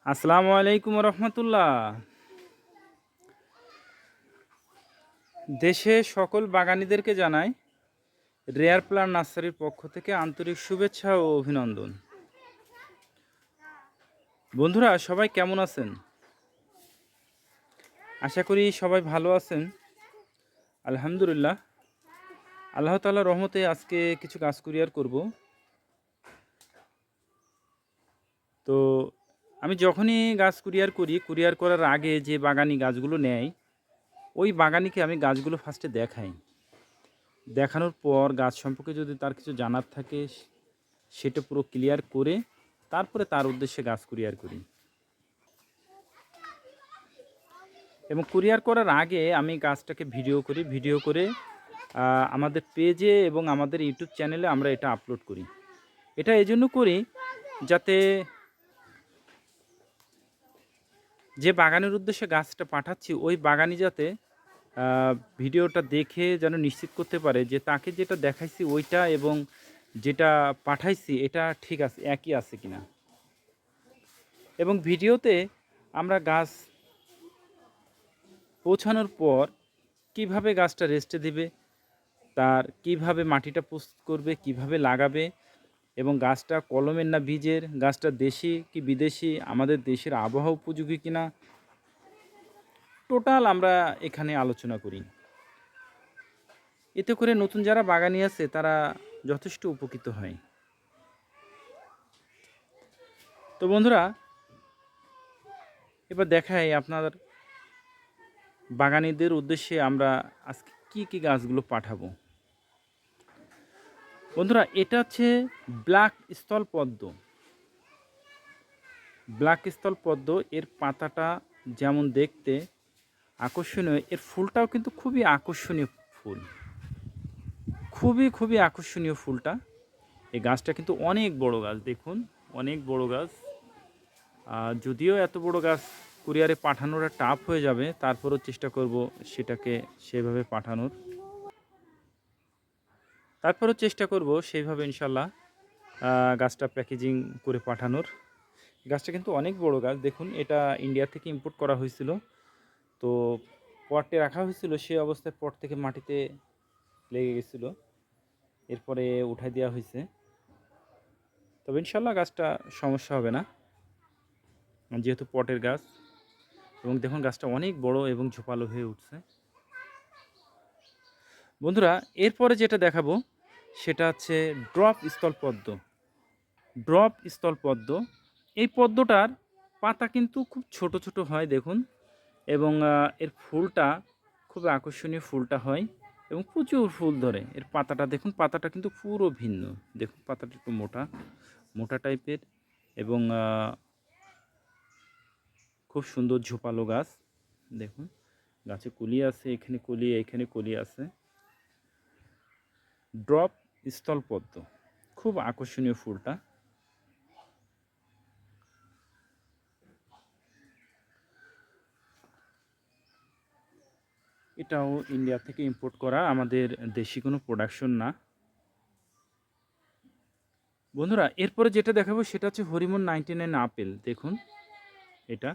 আসসালামু আলাইকুম রহমতুল্লাহ। দেশে সকল বাগানীদেরকে জানাই রেয়ার প্লান্ট নার্সারির পক্ষ থেকে আন্তরিক শুভেচ্ছা ও অভিনন্দন। বন্ধুরা, সবাই কেমন আছেন? আশা করি সবাই ভালো আছেন। আলহামদুলিল্লাহ, আল্লাহ তাআলার রহমতে আজকে কিছু গাছ কুরিয়ার করব। তো আমি যখনই গাছ কুরিয়ার করি, কুরিয়ার করার আগে যে বাগানি গাছগুলো নেয়, ওই বাগানিকে আমি গাছগুলো ফার্স্টে দেখাই। দেখানোর পর গাছ সম্পর্কে যদি তার কিছু জানার থাকে সেটা পুরো ক্লিয়ার করে তারপরে তার উদ্দেশ্যে গাছ কুরিয়ার করি। এবং কুরিয়ার করার আগে আমি গাছটাকে ভিডিও করি, ভিডিও করে আমাদের পেজে এবং আমাদের ইউটিউব চ্যানেলে আমরা এটা আপলোড করি। এটা এই জন্য করি যাতে যে বাগানের উদ্দেশ্যে গাছটা পাঠাচ্ছি ওই বাগানি যাতে ভিডিওটা দেখে যেন নিশ্চিত করতে পারে যে তাকে যেটা দেখাইছি ওইটা এবং যেটা পাঠাইছি এটা ঠিক আছে, একই আছে কিনা। এবং ভিডিওতে আমরা গাছ পৌঁছানোর পর কিভাবে গাছটা রেস্টে দিবে, তার কিভাবে মাটিটা প্রস্তুত করবে, কিভাবে লাগাবে, এবং গাছটা কলমের না বীজের, গাছটা দেশি কি বিদেশি, আমাদের দেশের আবহাওয়া উপযোগী কিনা, টোটাল আমরা এখানে আলোচনা করি। এতে করে নতুন যারা বাগানি আছে তারা যথেষ্ট উপকৃত হয়। তো বন্ধুরা, এবার দেখাই আপনার বাগানীদের উদ্দেশ্যে আমরা আজকে কি কি গাছগুলো পাঠাবো। বন্ধুরা, এটা হচ্ছে ব্ল্যাক স্থলপদ্ম। ব্ল্যাক স্থলপদ্ম, এর পাতাটা যেমন দেখতে আকর্ষণীয়, এর ফুলটাও কিন্তু খুবই আকর্ষণীয় ফুল, খুবই আকর্ষণীয় ফুলটা। এই গাছটা কিন্তু অনেক বড় গাছ, দেখুন অনেক বড় গাছ। যদিও এত বড় গাছ কুরিয়ারে পাঠানোটা টাফ হয়ে যাবে, তারপরেও চেষ্টা করব সেটাকে সেভাবে পাঠানোর, তারপরেও চেষ্টা করব সেইভাবে ইনশাল্লাহ গাছটা প্যাকেজিং করে পাঠানোর। গাছটা কিন্তু অনেক বড় গাছ, দেখুন এটা ইন্ডিয়া থেকে ইম্পোর্ট করা হয়েছিল। তো পটে রাখা হয়েছিল, সেই অবস্থায় পট থেকে মাটিতে লেগে গেছিলো, এরপরে উঠাই দেওয়া হয়েছে। তবে ইনশাল্লাহ গাছটা সমস্যা হবে না, যেহেতু পটের গাছ। এবং দেখুন গাছটা অনেক বড় এবং ঝোপালো হয়ে উঠছে। বন্ধুরা, এরপরে যেটা দেখাবো সেটা হচ্ছে ড্রপ স্থলপদ্ম। ড্রপ স্থলপদ্ম, এই পদ্মটার পাতা কিন্তু খুব ছোট ছোট হয় দেখুন, এবং এর ফুলটা খুব আকর্ষণীয় ফুলটা হয় এবং প্রচুর ফুল ধরে। এর পাতাটা দেখুন, পাতাটা কিন্তু পুরো ভিন্ন। দেখুন পাতাটা একটু মোটা মোটা টাইপের এবং খুব সুন্দর ঝোপালো গাছ। দেখুন গাছে কলি আছে, এখানে কলি, এখানে কলি আছে। ড্রপ স্থলপদ্ম, খুব আকর্ষণীয় ফুলটা। এটাও ইন্ডিয়া থেকে ইম্পোর্ট করা, আমাদের দেশি কোনো প্রোডাকশন না। বন্ধুরা, এরপরে যেটা দেখাবো সেটা হচ্ছে হরিমন 99 আপেল। দেখুন এটা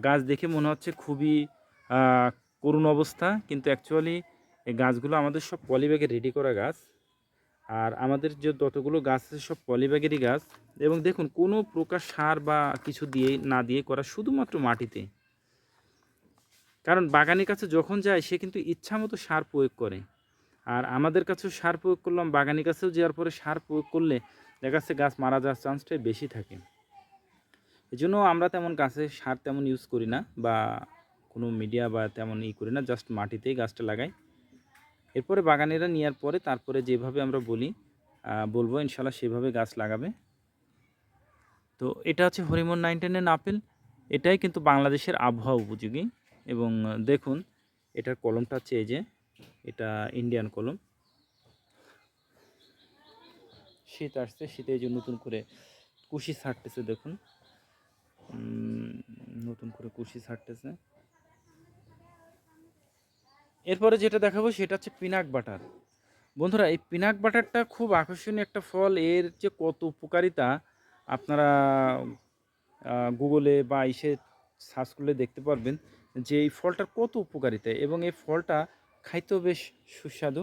গাছ দেখে মনে হচ্ছে খুবই করুণ অবস্থা, কিন্তু অ্যাকচুয়ালি এই গাছগুলো আমাদের সব পলিব্যাগে রেডি করা গাছ। আর আমাদের যে যতগুলো গাছ আছে সব পলিব্যাগেরই গাছ। এবং দেখুন কোনো প্রকার সার বা কিছু দিয়ে না দিয়ে করা, শুধুমাত্র মাটিতে। কারণ বাগানের কাছে যখন যায় সে কিন্তু ইচ্ছা মতো সার প্রয়োগ করে, আর আমাদের কাছেও সার প্রয়োগ করলাম, বাগানের কাছেও যাওয়ার পরে সার প্রয়োগ করলে দেখা যাচ্ছে গাছ মারা যাওয়ার চান্সটাই বেশি থাকে। এই জন্য আমরা তেমন গাছে সার তেমন ইউজ করি না, বা কোনো মিডিয়া বা তেমন ই করি না, জাস্ট মাটিতেই গাছটা লাগাই। এরপরে বাগানেরা নেওয়ার পরে তারপরে যেভাবে আমরা বলবো ইনশাল্লাহ সেভাবে গাছ লাগাবে। তো এটা হচ্ছে হরিমন 99 আপেল। এটাই কিন্তু বাংলাদেশের আবহাওয়া উপযোগী। এবং দেখুন এটার কলমটা হচ্ছে এই যে, এটা ইন্ডিয়ান কলম। শীত আসছে, শীতে এই যে নতুন করে কুশি ছাড়তেছে, দেখুন নতুন করে কুশি ছাড়তেছে। এরপরে যেটা দেখাবো সেটা হচ্ছে পিনাক বাটার। বন্ধুরা, এই পিনাক বাটারটা খুব আকর্ষণীয় একটা ফল। এর যে কত উপকারিতা আপনারা গুগলে বা ইসে সার্চ করলে দেখতে পারবেন যে এই ফলটার কত উপকারিতা, এবং এই ফলটা খাইতেও বেশ সুস্বাদু,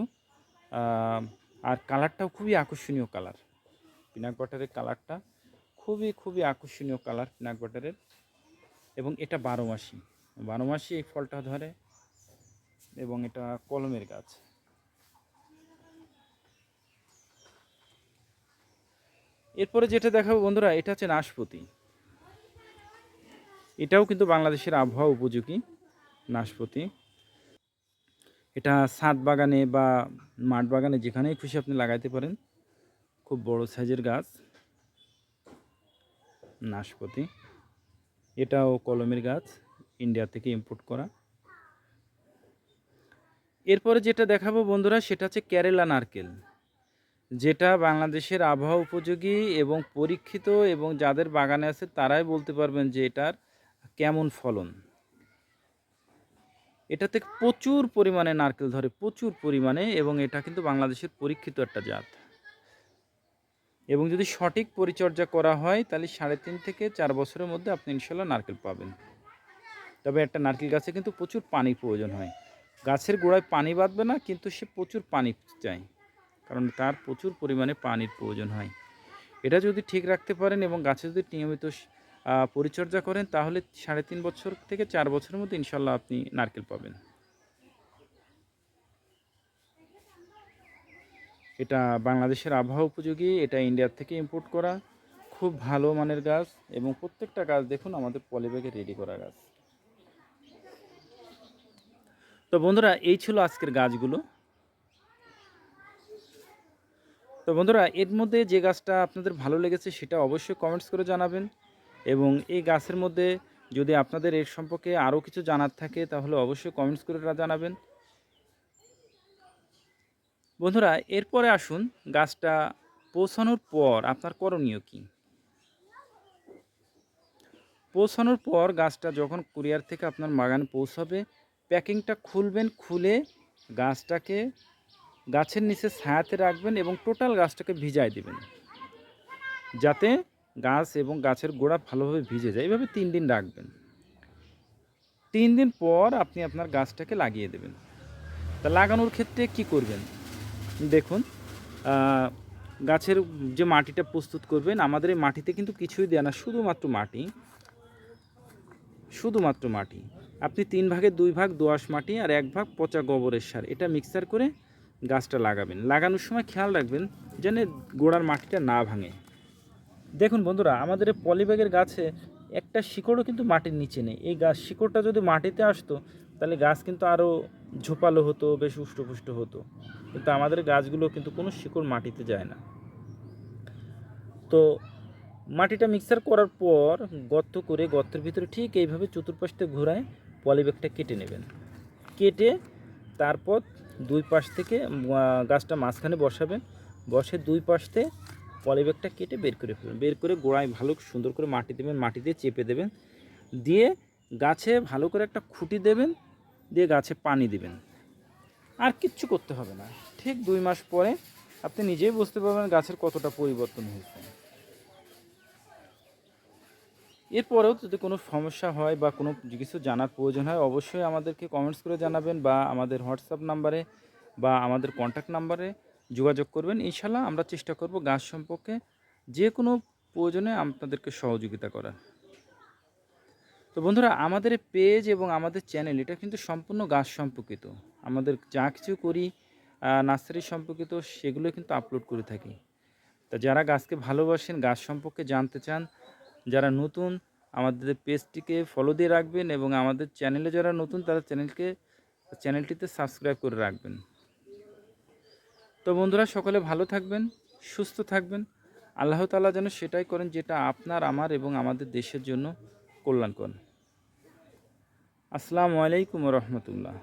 আর কালারটাও খুবই আকর্ষণীয় কালার। পিনাট বাটারের কালারটা খুবই আকর্ষণীয় কালার পিনাট বাটারের, এবং এটা 12 মাসই এই ফলটা ধরে, এবং এটা কলমের গাছ। এরপরে যেটা দেখাবো বন্ধুরা, এটা হচ্ছে নাশপাতি। এটাও কিন্তু বাংলাদেশের আবহাওয়া উপযোগী নাশপাতি। এটা ছাদ বাগানে বা মাঠ বাগানে যেখানেই খুশি আপনি লাগাইতে পারেন। খুব বড় সাইজের গাছ নাশপাতি। এটাও কলমের গাছ, ইন্ডিয়া থেকে ইম্পোর্ট করা। এরপরে যেটা দেখাবো বন্ধুরা, সেটা হচ্ছে কেরালা নারকেল, যেটা বাংলাদেশের আবহাওয়া উপযোগী এবং পরীক্ষিত, এবং যাদের বাগানে আছে তারাই বলতে পারবেন যে এটার কেমন ফলন। এটাতে প্রচুর পরিমাণে নারকেল ধরে, প্রচুর পরিমাণে, এবং এটা কিন্তু বাংলাদেশের পরীক্ষিত একটা জাত। এবং যদি সঠিক পরিচর্যা করা হয় তাহলে 3.5 থেকে 4 বছরের মধ্যে আপনি ইনশাল্লাহ নারকেল পাবেন। তবে একটা নারকেল গাছে কিন্তু প্রচুর পানির প্রয়োজন হয়। গাছের গোড়ায় পানি বাঁধবে না, কিন্তু সে প্রচুর পানি চায়, কারণ তার প্রচুর পরিমাণে পানির প্রয়োজন হয়। এটা যদি ঠিক রাখতে পারেন এবং গাছে যদি নিয়মিত পরিচর্যা করেন, তাহলে 3.5 বছর থেকে 4 বছরের মধ্যে ইনশাল্লাহ আপনি নারকেল পাবেন। এটা বাংলাদেশের আবহাওয়া উপযোগী, এটা ইন্ডিয়ার থেকে ইম্পোর্ট করা, খুব ভালো মানের গাছ, এবং প্রত্যেকটা গাছ দেখুন আমাদের পলিব্যাগে রেডি করা গাছ। তো বন্ধুরা, এই ছিল আজকের গাছগুলো। তো বন্ধুরা, এর মধ্যে যে গাছটা আপনাদের ভালো লেগেছে সেটা অবশ্যই কমেন্টস করে জানাবেন, এবং এই গাছের মধ্যে যদি আপনাদের এর সম্পর্কে আরও কিছু জানার থাকে তাহলে অবশ্যই কমেন্টস করে জানাবেন। বন্ধুরা, এরপরে আসুন গাছটা পৌঁছানোর পর আপনার করণীয় কী। পৌঁছানোর পর গাছটা যখন কুরিয়ার থেকে আপনার বাগানে পৌঁছাবে, প্যাকিংটা খুলবেন, খুলে গাছটাকে গাছের নিচে ছায়াতে রাখবেন, এবং টোটাল গাছটাকে ভিজাই দেবেন, যাতে গাছ এবং গাছের গোড়া ভালোভাবে ভিজে যায়। এভাবে 3 দিন রাখবেন। 3 দিন পর আপনি আপনার গাছটাকে লাগিয়ে দেবেন। তা লাগানোর ক্ষেত্রে কি করবেন দেখুন, গাছের যে মাটিটা প্রস্তুত করবেন, আমাদের এই মাটিতে কিন্তু কিছুই দেয় না, শুধুমাত্র মাটি। আপনি 3 ভাগের 2 ভাগ দোআঁশ মাটি আর 1 ভাগ পচা গোবরের সার, এটা মিক্সার করে গাছটা লাগাবেন। লাগানোর সময় খেয়াল রাখবেন যেন গোড়ার মাটিটা না ভাঙে। দেখুন বন্ধুরা, আমাদের এই পলিব্যাগের গাছে একটা শিকড়ও কিন্তু মাটির নিচে নেই। এই গাছ শিকড়টা যদি মাটিতে আসতো তাহলে গাছ কিন্তু আরও ঝোপালো হতো, বেশ উষ্টপুষ্ট হতো, কিন্তু আমাদের গাছগুলো কিন্তু কোনো শিকড় মাটিতে যায় না। তো মাটিটা মিক্সার করার পর গর্ত করে, গর্তের ভিতরে ঠিক এইভাবে চতুর্পাশটা ঘোরায় পলিব্যাগটা কেটে নেবেন। কেটে তারপর 2 পাশ থেকে গাছটা মাঝখানে বসাবেন, বসে 2 পাশ থেকে পলিব্যাগটা কেটে বের করে ফেলবেন। বের করে গোড়ায় ভালো সুন্দর করে মাটি দেবেন, মাটি দিয়ে চেপে দেবেন, দিয়ে গাছে ভালো করে একটা খুঁটি দেবেন, দিয়ে গাছে পানি দেবেন। আর কিচ্ছু করতে হবে না। ঠিক 2 মাস পরে আপনি নিজেই বুঝতে পারবেন গাছের কতটা পরিবর্তন হয়েছে। এরপরেও যদি কোনো সমস্যা হয় বা কোনো কিছু জানার প্রয়োজন হয়, অবশ্যই আমাদেরকে কমেন্টস করে জানাবেন, বা আমাদের হোয়াটসঅ্যাপ নাম্বারে বা আমাদের কন্ট্যাক্ট নাম্বারে যোগাযোগ করবেন। ইনশাল্লাহ আমরা চেষ্টা করব গাছ সম্পর্কে যে কোনো প্রয়োজনে আপনাদেরকে সহযোগিতা করার। তো বন্ধুরা, আমাদের পেজ এবং আমাদের চ্যানেল এটা কিন্তু সম্পূর্ণ গাছ সম্পর্কিত। আমাদের যা কিছু করি নার্সারি সম্পর্কিত সেগুলো কিন্তু আপলোড করে থাকি। তা যারা গাছকে ভালোবাসেন, গাছ সম্পর্কে জানতে চান, যারা নতুন, আমাদের পেজটিকে ফলো দিয়ে রাখবেন, এবং আমাদের চ্যানেলে যারা নতুন তারা চ্যানেলটিতে সাবস্ক্রাইব করে রাখবেন। তো বন্ধুরা, সকলে ভালো থাকবেন, সুস্থ থাকবেন। আল্লাহ তাআলা যেন সেটাই করেন যেটা আপনার, আমার এবং আমাদের দেশের জন্য কল্যাণকর। আসসালামু আলাইকুম ওয়া রাহমাতুল্লাহ।